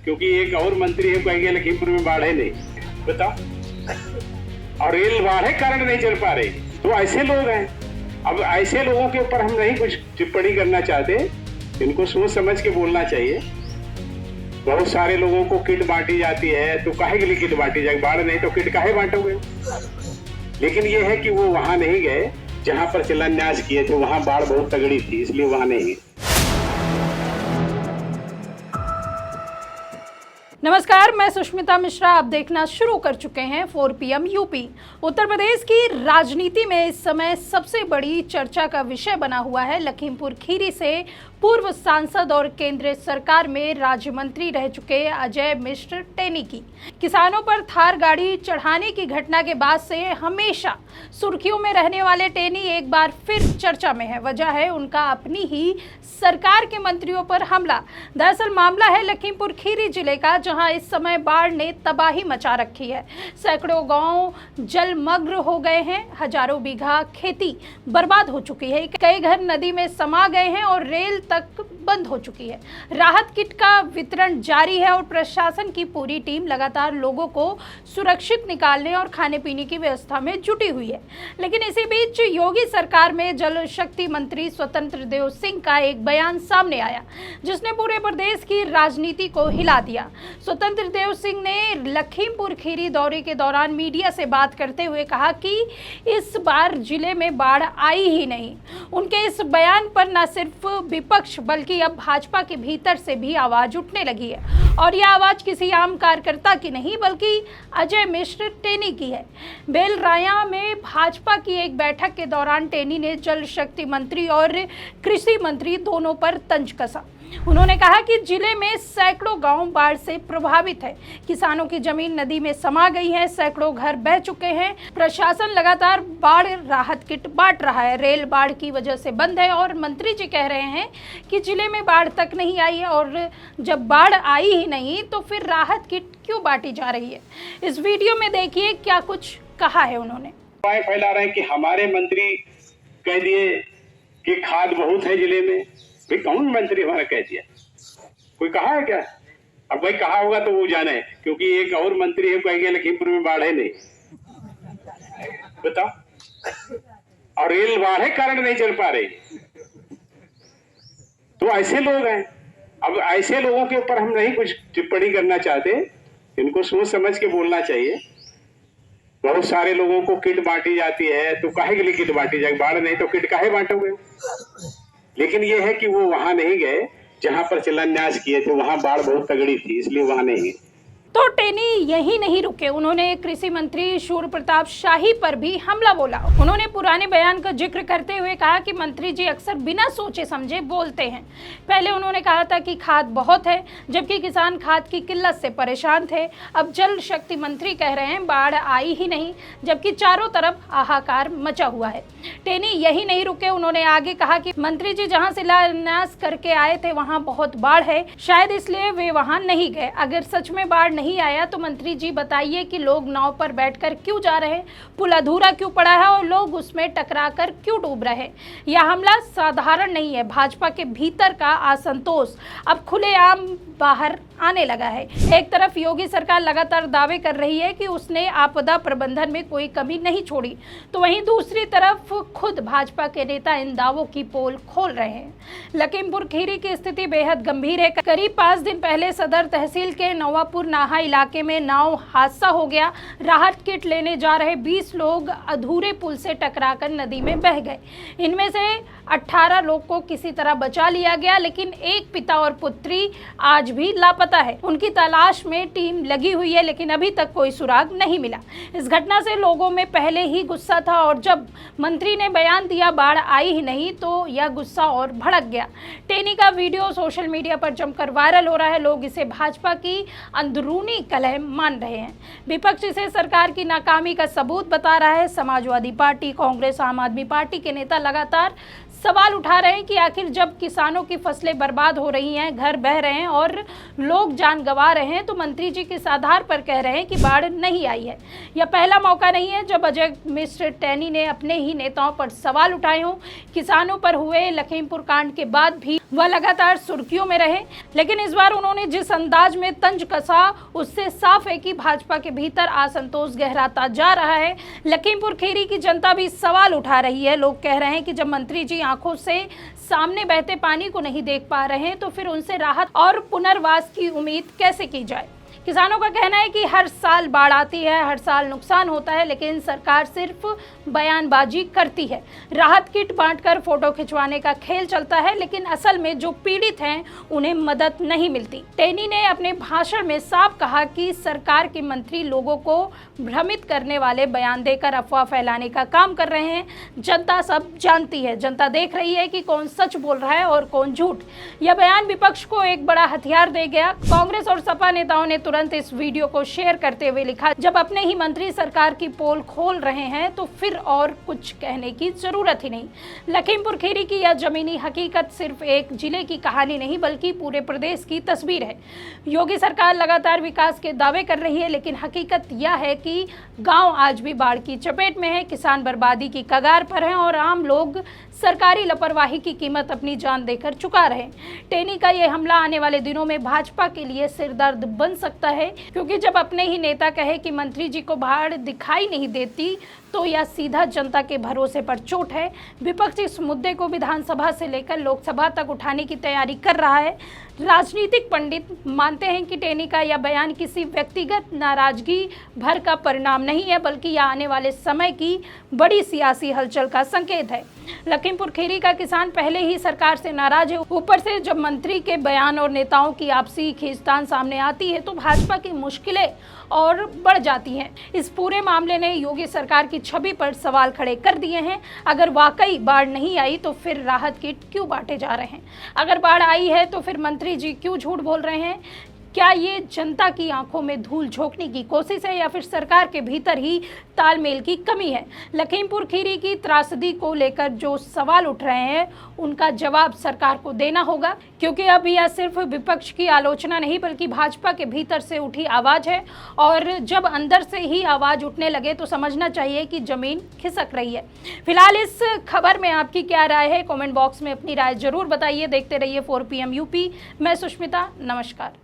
क्योंकि एक और मंत्री है कहेंगे लखीमपुर में बाढ़ है नहीं, बताओ। और रेल बाढ़ है कारण नहीं चल पा रही, तो ऐसे लोग हैं। अब ऐसे लोगों के ऊपर हम नहीं कुछ टिप्पणी करना चाहते, इनको सोच समझ के बोलना चाहिए। बहुत सारे लोगों को किट बांटी जाती है, तो काहे के लिए किट बांटी जाएगी? बाढ़ नहीं तो किट काहे बांटोगे? लेकिन ये है कि वो वहां नहीं गए जहां पर शिलान्यास किए थे, वहां बाढ़ बहुत तगड़ी थी, इसलिए वहां नहीं गए। नमस्कार, मैं सुष्मिता मिश्रा। आप देखना शुरू कर चुके हैं 4 PM यूपी। उत्तर प्रदेश की राजनीति में इस समय सबसे बड़ी चर्चा का विषय बना हुआ है लखीमपुर खीरी से पूर्व सांसद और केंद्र सरकार में राज्य मंत्री रह चुके अजय मिश्र टेनी की। किसानों पर थार गाड़ी चढ़ाने की घटना के बाद से हमेशा सुर्खियों में रहने वाले टेनी एक बार फिर चर्चा में है। वजह है उनका अपनी ही सरकार के मंत्रियों पर हमला। दरअसल मामला है लखीमपुर खीरी जिले का, जहां इस समय बाढ़ ने तबाही मचा रखी है। सैकड़ों गांव जलमग्न हो गए हैं, हजारों बीघा खेती बर्बाद हो चुकी है, कई घर नदी में समा गए हैं और रेल तक बंद हो चुकी है। राहत किट का वितरण जारी है और प्रशासन की पूरी टीम लगातार लोगों को सुरक्षित निकालने और खाने पीने की व्यवस्था में जुटी हुई है। लेकिन इसी बीच योगी सरकार में जल शक्ति मंत्री स्वतंत्र देव सिंह का एक बयान सामने आया, जिसने पूरे प्रदेश की राजनीति को हिला दिया। स्वतंत्र देव सिंह ने लखीमपुर खीरी दौरे के दौरान मीडिया से बात करते हुए कहा कि इस बार जिले में बाढ़ आई ही नहीं। उनके इस बयान पर न सिर्फ विपक्ष बल्कि अब भाजपा के भीतर से भी आवाज उठने लगी है, और यह आवाज किसी आम कार्यकर्ता की नहीं बल्कि अजय मिश्र टेनी की है। बेलराया में भाजपा की एक बैठक के दौरान टेनी ने जल शक्ति मंत्री और कृषि मंत्री दोनों पर तंज कसा। उन्होंने कहा कि जिले में सैकड़ों गांव बाढ़ से प्रभावित है, किसानों की जमीन नदी में समा गई है, सैकड़ों घर बह चुके हैं। प्रशासन लगातार बाढ़ राहत किट बांट रहा है, रेल बाढ़ की वजह से बंद है और मंत्री जी कह रहे हैं कि जिले में बाढ़ तक नहीं आई है, और जब बाढ़ आई ही नहीं तो फिर राहत किट क्यों बांटी जा रही है। इस वीडियो में देखिए क्या कुछ कहा है उन्होंने। फैला रहे हैं कि हमारे मंत्री कह दिए कि खाद बहुत है जिले में। भाई कौन मंत्री हमारा कह दिया? कोई कहा है क्या? अब भाई कहा होगा तो वो जाने, क्योंकि एक और मंत्री है कहेंगे लखीमपुर में बाढ़ है नहीं, बताओ। और रेल बाढ़ है कारण नहीं चल पा रही, तो ऐसे लोग हैं। अब ऐसे लोगों के ऊपर हम नहीं कुछ टिप्पणी करना चाहते, इनको सोच समझ के बोलना चाहिए। बहुत सारे लोगों को किट बांटी जाती है, तो काहे के लिए किट बांटी जाएगी? बाढ़ नहीं तो किट काहे बांटोगे? लेकिन ये है कि वो वहां नहीं गए जहां पर शिलान्यास किए थे, वहां बाढ़ बहुत तगड़ी थी, इसलिए वहां नहीं गए। तो टेनी यही नहीं रुके, उन्होंने कृषि मंत्री सूर्य प्रताप शाही पर भी हमला बोला। उन्होंने पुराने बयान का जिक्र करते हुए कहा कि मंत्री जी अक्सर बिना सोचे समझे बोलते हैं। पहले उन्होंने कहा था कि खाद बहुत है, जबकि किसान खाद की किल्लत से परेशान थे। अब जल शक्ति मंत्री कह रहे हैं बाढ़ आई ही नहीं, जबकि चारों तरफ हाहाकार मचा हुआ है। टेनी यही नहीं रुके, उन्होंने आगे कहा कि मंत्री जी जहाँ शिलान्यास करके आए थे वहाँ बहुत बाढ़ है, शायद इसलिए वे वहाँ नहीं गए। अगर सच में बाढ़ नहीं आया तो मंत्री जी बताइए कि लोग नाव पर बैठकर क्यों जा रहे हैं, पुल अधूरा क्यों पड़ा है और लोग उसमें टकराकर क्यों डूब रहे हैं। यह हमला साधारण नहीं है। भाजपा के भीतर का असंतोष अब खुलेआम बाहर आने लगा है। एक तरफ योगी सरकार लगातार दावे कर रही है कि उसने आपदा प्रबंधन में कोई कमी नहीं छोड़ी, तो वहीं दूसरी तरफ खुद भाजपा के नेता इन दावों की पोल खोल रहे हैं। लखीमपुर खीरी की स्थिति बेहद गंभीर है। करीब 5 दिन पहले सदर तहसील के नवापुर नाहा इलाके में नाव हादसा हो गया। राहत किट लेने जा रहे 20 लोग अधूरे पुल से टकराकर नदी में बह गए। इनमें से 18 लोग को किसी तरह बचा लिया गया, लेकिन एक पिता और पुत्री आज भी लापता है। उनकी तलाश में टीम लगी हुई है, लेकिन अभी तक कोई सुराग नहीं मिला। इस घटना से लोगों में पहले ही गुस्सा था, और जब मंत्री ने बयान दिया बाढ़ आई ही नहीं तो यह गुस्सा और भड़क गया। टेनी का वीडियो सोशल मीडिया पर जमकर वायरल हो रहा है। लोग इसे भाजपा की अंदरूनी कलह मान रहे हैं। विपक्ष इसे सरकार की नाकामी का सबूत बता रहा है। समाजवादी पार्टी, कांग्रेस, आम आदमी पार्टी के नेता लगातार सवाल उठा रहे हैं कि आखिर जब किसानों की फसलें बर्बाद हो रही हैं, घर बह रहे हैं और लोग जान गंवा रहे हैं, तो मंत्री जी किस आधार पर कह रहे हैं कि बाढ़ नहीं आई है। यह पहला मौका नहीं है जब अजय मिश्र टैनी ने अपने ही नेताओं पर सवाल उठाए हों। किसानों पर हुए लखीमपुर कांड के बाद भी वह लगातार सुर्खियों में रहे, लेकिन इस बार उन्होंने जिस अंदाज में तंज कसा उससे साफ है कि भाजपा के भीतर असंतोष गहराता जा रहा है। लखीमपुर खीरी की जनता भी सवाल उठा रही है। लोग कह रहे हैं कि जब मंत्री जी आंखों से सामने बहते पानी को नहीं देख पा रहे हैं तो फिर उनसे राहत और पुनर्वास की उम्मीद कैसे की जाए। किसानों का कहना है कि हर साल बाढ़ आती है, हर साल नुकसान होता है, लेकिन सरकार सिर्फ बयानबाजी करती है। राहत किट बांटकर फोटो खिंचवाने का खेल चलता है, लेकिन असल में जो पीड़ित हैं उन्हें मदद नहीं मिलती। टैनी ने अपने भाषण में साफ कहा कि सरकार के मंत्री लोगों को भ्रमित करने वाले बयान देकर अफवाह फैलाने का काम कर रहे हैं। जनता सब जानती है, जनता देख रही है कि कौन सच बोल रहा है और कौन झूठ। यह बयान विपक्ष को एक बड़ा हथियार दे गया। कांग्रेस और सपा नेताओं ने तुरंत इस वीडियो को शेयर करते हुए लिखा, जब अपने ही मंत्री सरकार की पोल खोल रहे हैं तो फिर और कुछ कहने की जरूरत ही नहीं। लखीमपुर खीरी की यह जमीनी हकीकत सिर्फ एक जिले की कहानी नहीं बल्कि पूरे प्रदेश की तस्वीर है। योगी सरकार लगातार विकास के दावे कर रही है, लेकिन हकीकत यह है कि गांव आज भी बाढ़ की चपेट में है, किसान बर्बादी की कगार पर हैं और आम लोग सरकारी लापरवाही की कीमत अपनी जान देकर चुका रहे। टैनी का यह हमला आने वाले दिनों में भाजपा के लिए सिरदर्द बन सकता है, क्योंकि जब अपने ही नेता कहे कि मंत्री जी को बाढ़ दिखाई नहीं देती तो यह सीधा जनता के भरोसे पर चोट है। विपक्ष इस मुद्दे को विधानसभा से लेकर लोकसभा तक उठाने की तैयारी कर रहा है। राजनीतिक पंडित मानते हैं कि टैनी का यह बयान किसी व्यक्तिगत नाराजगी भर का परिणाम नहीं है, बल्कि यह आने वाले समय की बड़ी सियासी हलचल का संकेत है। लखीमपुर खीरी का किसान पहले ही सरकार से नाराज है, ऊपर से जब मंत्री के बयान और नेताओं की आपसी खींचतान सामने आती है तो भाजपा की मुश्किलें और बढ़ जाती हैं। इस पूरे मामले ने योगी सरकार की छवि पर सवाल खड़े कर दिए हैं। अगर वाकई बाढ़ नहीं आई तो फिर राहत किट क्यों बांटे जा रहे हैं? अगर बाढ़ आई है तो फिर मंत्री जी क्यों झूठ बोल रहे हैं? क्या ये जनता की आंखों में धूल झोंकने की कोशिश है या फिर सरकार के भीतर ही तालमेल की कमी है? लखीमपुर खीरी की त्रासदी को लेकर जो सवाल उठ रहे हैं उनका जवाब सरकार को देना होगा, क्योंकि अब यह सिर्फ विपक्ष की आलोचना नहीं बल्कि भाजपा के भीतर से उठी आवाज है, और जब अंदर से ही आवाज उठने लगे तो समझना चाहिए कि जमीन खिसक रही है। फिलहाल इस खबर में आपकी क्या राय है? कमेंट बॉक्स में अपनी राय जरूर बताइए। देखते रहिए 4 PM यूपी। मैं सुष्मिता, नमस्कार।